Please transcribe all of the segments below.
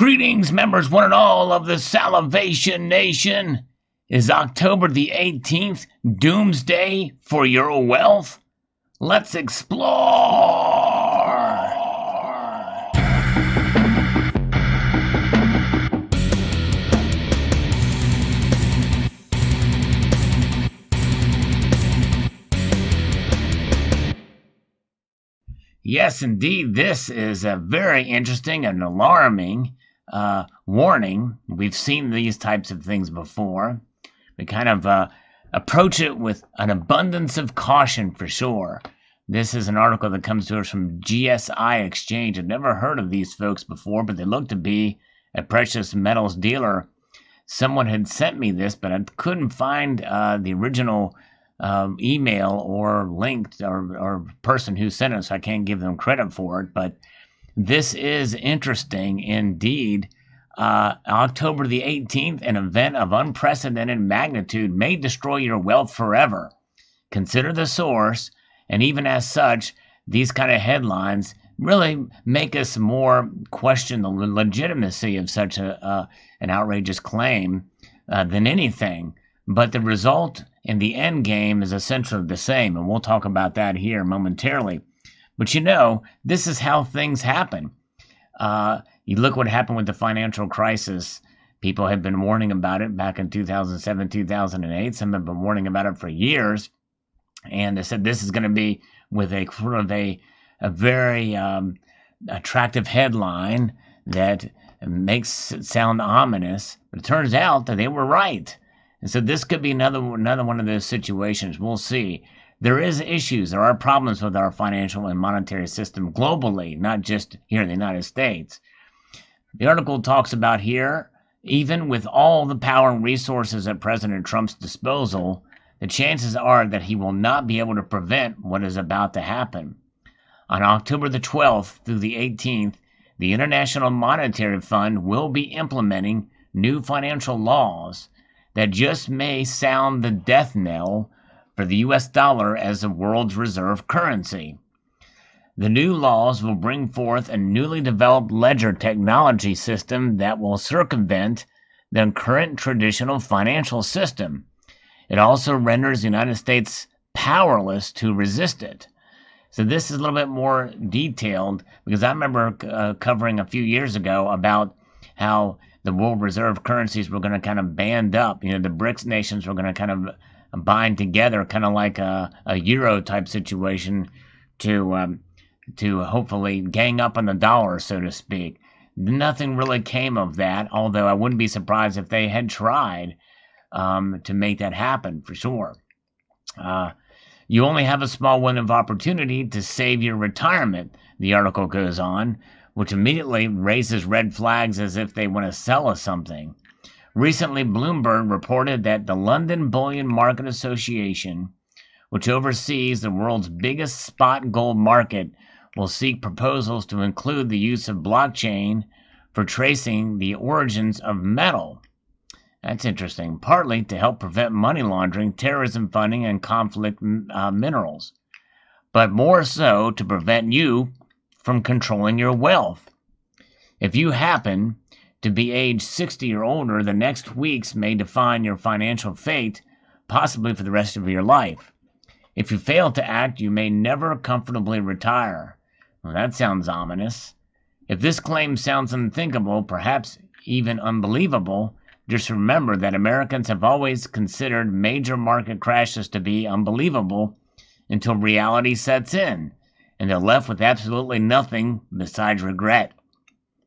Greetings, members one and all of the Salivation Nation. Is October the 18th Doomsday for your wealth? Let's explore! Yes, indeed, this is a very interesting and alarming warning. We've seen these types of things before. We kind of approach it with an abundance of caution for sure. This is an article that comes to us from GSI Exchange. I've never heard of these folks before, but they look to be a precious metals dealer. Someone had sent me this, but I couldn't find the original email or link or person who sent it, so I can't give them credit for it. But this is interesting indeed. October the 18th, an event of unprecedented magnitude may destroy your wealth forever. Consider the source, and even as such, these kind of headlines really make us more question the legitimacy of such an outrageous claim than anything. But the result in the end game is essentially the same, and we'll talk about that here momentarily. But you know, this is how things happen. You look what happened with the financial crisis. People have been warning about it back in 2007, 2008. Some have been warning about it for years. And they said this is going to be with a sort of a very attractive headline that makes it sound ominous. But it turns out that they were right. And so this could be another one of those situations. We'll see. There is issues. There are problems with our financial and monetary system globally, not just here in the United States. The article talks about here, even with all the power and resources at President Trump's disposal, the chances are that he will not be able to prevent what is about to happen. On October the 12th through the 18th, the International Monetary Fund will be implementing new financial laws that just may sound the death knell for the U.S. dollar as the world's reserve currency. The new laws will bring forth a newly developed ledger technology system that will circumvent the current traditional financial system. It also renders the United States powerless to resist it. So this is a little bit more detailed because I remember covering a few years ago about how the world reserve currencies were going to kind of band up. You know, the BRICS nations were going to kind of bind together, kind of like a euro type situation to hopefully gang up on the dollar, so to speak. Nothing really came of that, although I wouldn't be surprised if they had tried to make that happen for sure. You only have a small window of opportunity to save your retirement, the article goes on, which immediately raises red flags as if they want to sell us something. Recently, Bloomberg reported that the London Bullion Market Association, which oversees the world's biggest spot gold market, will seek proposals to include the use of blockchain for tracing the origins of metal. That's interesting, partly to help prevent money laundering, terrorism funding, and conflict minerals, but more so to prevent you from controlling your wealth. If you happen to be age 60 or older, the next weeks may define your financial fate, possibly for the rest of your life. If you fail to act, you may never comfortably retire. Well, that sounds ominous. If this claim sounds unthinkable, perhaps even unbelievable, just remember that Americans have always considered major market crashes to be unbelievable until reality sets in, and they're left with absolutely nothing besides regret.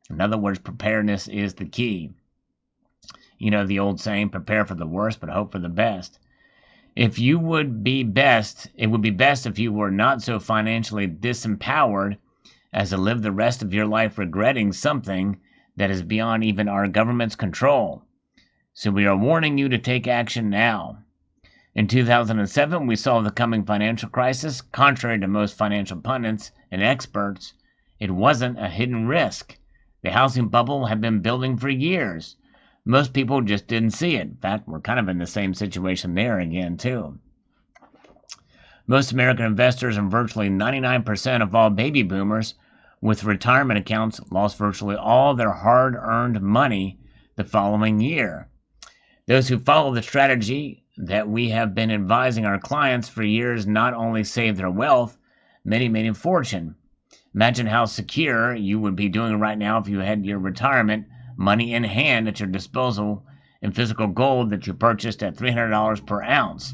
In other words, preparedness is the key. You know the old saying, prepare for the worst, but hope for the best. It would be best if you were not so financially disempowered as to live the rest of your life regretting something that is beyond even our government's control. So we are warning you to take action now. In 2007, we saw the coming financial crisis. Contrary to most financial pundits and experts, it wasn't a hidden risk. The housing bubble had been building for years. Most people just didn't see it. In fact, we're kind of in the same situation there again, too. Most American investors and virtually 99% of all baby boomers with retirement accounts lost virtually all their hard-earned money the following year. Those who follow the strategy that we have been advising our clients for years not only save their wealth, many made a fortune. Imagine how secure you would be doing right now if you had your retirement money in hand at your disposal in physical gold that you purchased at $300 per ounce.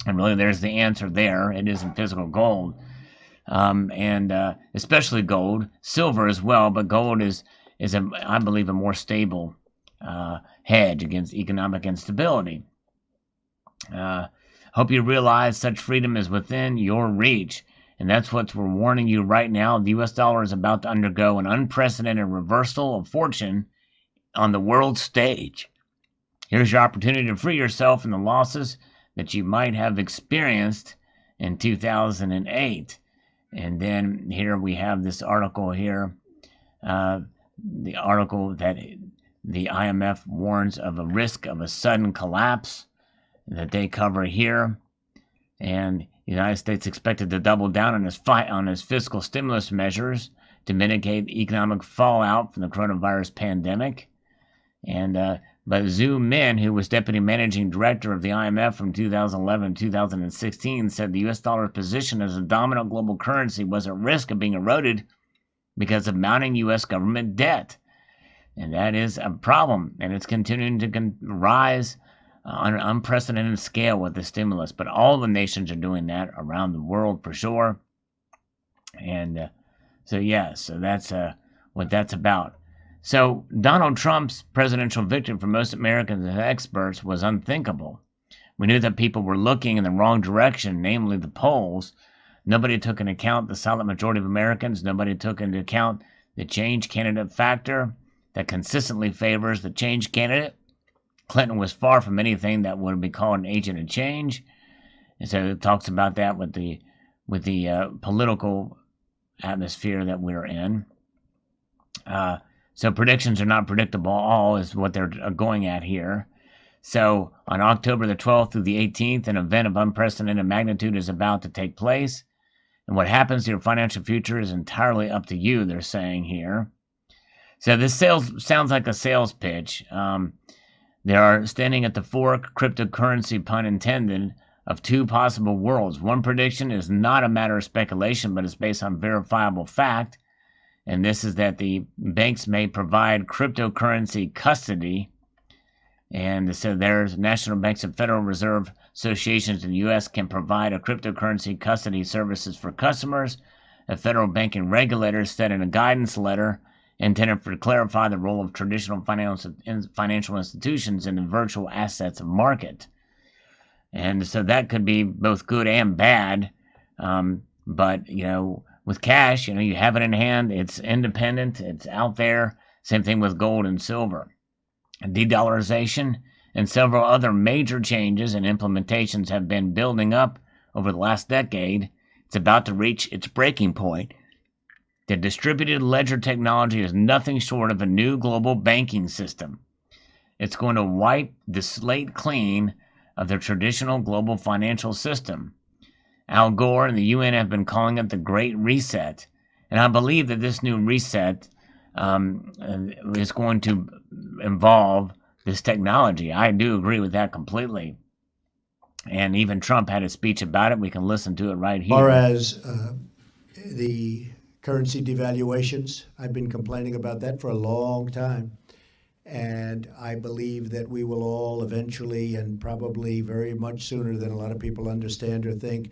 And really, there's the answer there. It is in physical gold. And especially gold, silver as well, but gold is I believe, a more stable hedge against economic instability. Hope you realize such freedom is within your reach, and that's what we're warning you right now. The U.S. dollar is about to undergo an unprecedented reversal of fortune on the world stage. Here's your opportunity to free yourself from the losses that you might have experienced in 2008. And then here we have this article here, the article that the IMF warns of a risk of a sudden collapse that they cover here. And the United States expected to double down on its fiscal stimulus measures to mitigate economic fallout from the coronavirus pandemic. And but Zhu Min, who was deputy managing director of the IMF from 2011 to 2016, said the U.S. dollar's position as a dominant global currency was at risk of being eroded because of mounting U.S. government debt. And that is a problem, and it's continuing to rise on an unprecedented scale with the stimulus. But all the nations are doing that around the world for sure. And so that's what that's about. So Donald Trump's presidential victory for most Americans and experts was unthinkable. We knew that people were looking in the wrong direction, namely the polls. Nobody took into account the silent majority of Americans. Nobody took into account the change candidate factor that consistently favors the change candidate. Clinton was far from anything that would be called an agent of change. And so it talks about that with the political atmosphere that we're in. So predictions are not predictable at all is what they're going at here. So on October the 12th through the 18th, an event of unprecedented magnitude is about to take place. And what happens to your financial future is entirely up to you, they're saying here. So this sounds like a sales pitch. They are standing at the fork, cryptocurrency pun intended, of two possible worlds. One prediction is not a matter of speculation, but is based on verifiable fact. And this is that the banks may provide cryptocurrency custody. And so there's national banks and Federal Reserve associations in the U.S. can provide a cryptocurrency custody services for customers. A federal banking regulator said in a guidance letter intended to clarify the role of traditional financial institutions in the virtual assets market. And so that could be both good and bad. But, with cash, you have it in hand, it's independent, it's out there. Same thing with gold and silver. De-dollarization and several other major changes and implementations have been building up over the last decade. It's about to reach its breaking point. The distributed ledger technology is nothing short of a new global banking system. It's going to wipe the slate clean of the traditional global financial system. Al Gore and the UN have been calling it the Great Reset. And I believe that this new reset is going to involve this technology. I do agree with that completely. And even Trump had a speech about it. We can listen to it right here. As far as the currency devaluations, I've been complaining about that for a long time. And I believe that we will all eventually, and probably very much sooner than a lot of people understand or think,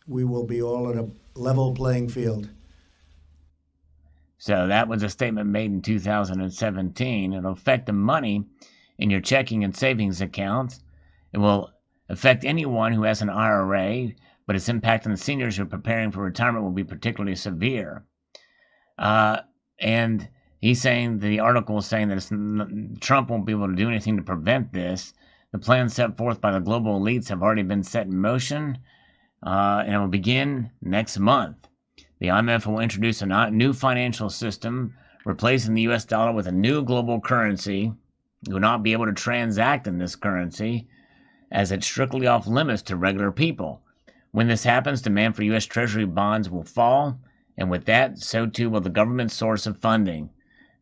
we will be all at a level playing field. So that was a statement made in 2017. It'll affect the money in your checking and savings accounts. It will affect anyone who has an IRA, but its impact on the seniors who are preparing for retirement will be particularly severe. And he's saying, the article is saying that Trump won't be able to do anything to prevent this. The plans set forth by the global elites have already been set in motion, and it will begin next month. The IMF will introduce a new financial system, replacing the U.S. dollar with a new global currency. You will not be able to transact in this currency, as it's strictly off limits to regular people. When this happens, demand for U.S. Treasury bonds will fall, And with that, so too will the government's source of funding.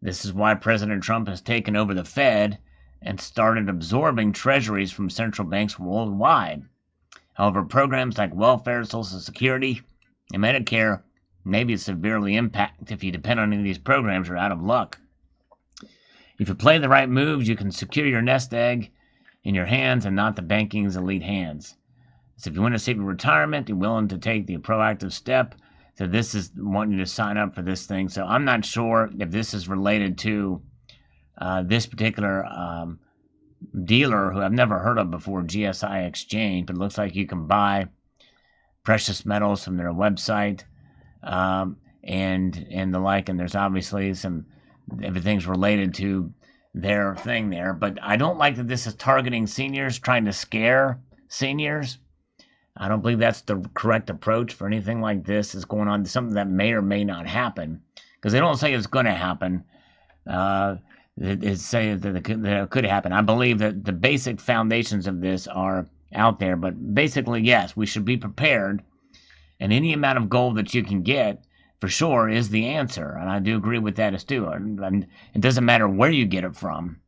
This is why President Trump has taken over the Fed and started absorbing treasuries from central banks worldwide. However, programs like welfare, Social Security, and Medicare may be severely impacted. If you depend on any of these programs, you're out of luck. If you play the right moves, you can secure your nest egg in your hands and not the banking's elite hands. So if you want to save your retirement, you're willing to take the proactive step. So this is wanting you to sign up for this thing. So I'm not sure if this is related to this particular dealer who I've never heard of before, GSI Exchange, but it looks like you can buy precious metals from their website and the like. And there's obviously everything's related to their thing there. But I don't like that this is targeting seniors, trying to scare seniors. I don't believe that's the correct approach for anything like this is going on, something that may or may not happen. Because they don't say it's going to happen. It say that it could happen. I believe that the basic foundations of this are out there. But basically, yes, we should be prepared. And any amount of gold that you can get, for sure, is the answer. And I do agree with that as too. And it doesn't matter where you get it from.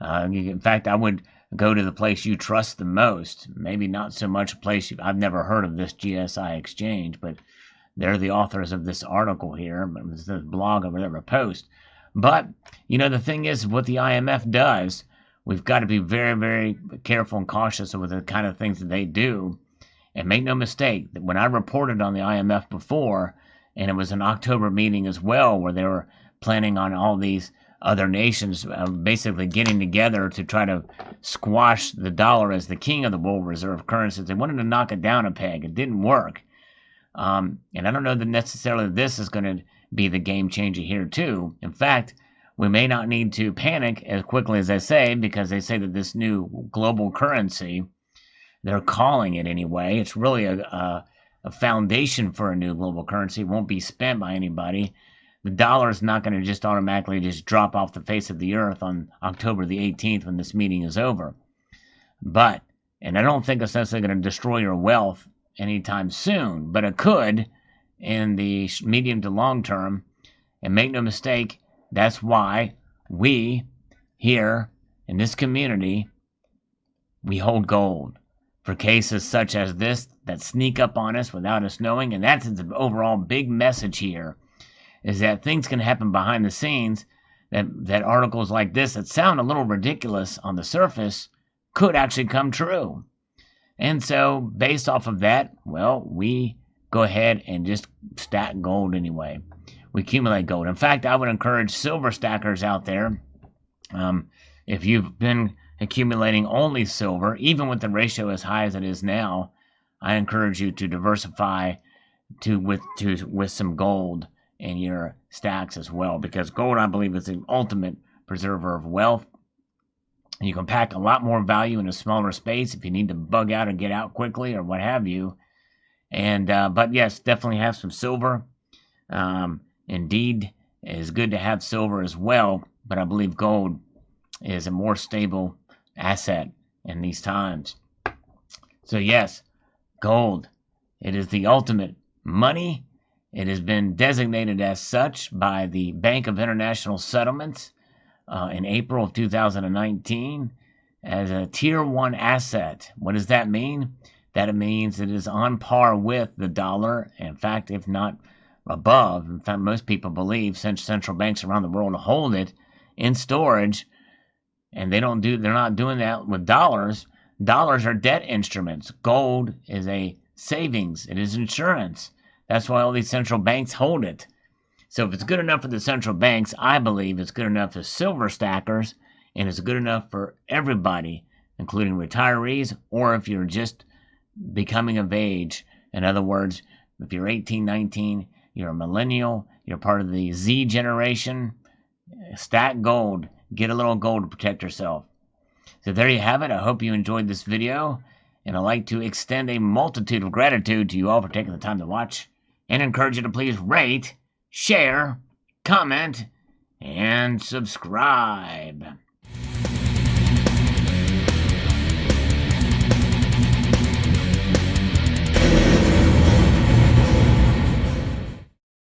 In fact, I would go to the place you trust the most. Maybe not so much a place I've never heard of this GSI Exchange, but they're the authors of this article here, this blog or whatever post. But, the thing is, what the IMF does, we've got to be very, very careful and cautious with the kind of things that they do. And make no mistake, that when I reported on the IMF before, and it was an October meeting as well, where they were planning on all these other nations basically getting together to try to squash the dollar as the king of the world reserve currencies. They wanted to knock it down a peg. It didn't work. And I don't know that necessarily this is going to be the game changer here too. In fact, we may not need to panic as quickly as they say, because they say that this new global currency, they're calling it anyway, it's really a foundation for a new global currency. It won't be spent by anybody. The dollar is not going to just automatically just drop off the face of the earth on October the 18th when this meeting is over. And I don't think it's necessarily going to destroy your wealth anytime soon, but it could in the medium to long term. And make no mistake, that's why we here in this community, we hold gold for cases such as this that sneak up on us without us knowing. And that's the overall big message here, is that things can happen behind the scenes, that articles like this that sound a little ridiculous on the surface could actually come true. And so based off of that, well, we go ahead and just stack gold anyway. We accumulate gold. In fact, I would encourage silver stackers out there, if you've been accumulating only silver, even with the ratio as high as it is now, I encourage you to diversify with some gold in your stacks as well, because gold, I believe, is the ultimate preserver of wealth. You can pack a lot more value in a smaller space if you need to bug out and get out quickly or what have you. And but yes, definitely have some silver. Indeed, it is good to have silver as well, but I believe gold is a more stable asset in these times. So yes, gold, it is the ultimate money. It has been designated as such by the Bank of International Settlements in April of 2019 as a Tier 1 asset. What does that mean? That it means it is on par with the dollar. In fact, if not above. In fact, most people believe, since central banks around the world hold it in storage, and they're not doing that with dollars. Dollars are debt instruments. Gold is a savings. It is insurance. That's why all these central banks hold it. So if it's good enough for the central banks, I believe it's good enough for silver stackers, and it's good enough for everybody, including retirees, or if you're just becoming of age. In other words, if you're 18, 19, you're a millennial, you're part of the Z generation, stack gold. Get a little gold to protect yourself. So there you have it. I hope you enjoyed this video, and I'd like to extend a multitude of gratitude to you all for taking the time to watch, and encourage you to please rate, share, comment, and subscribe.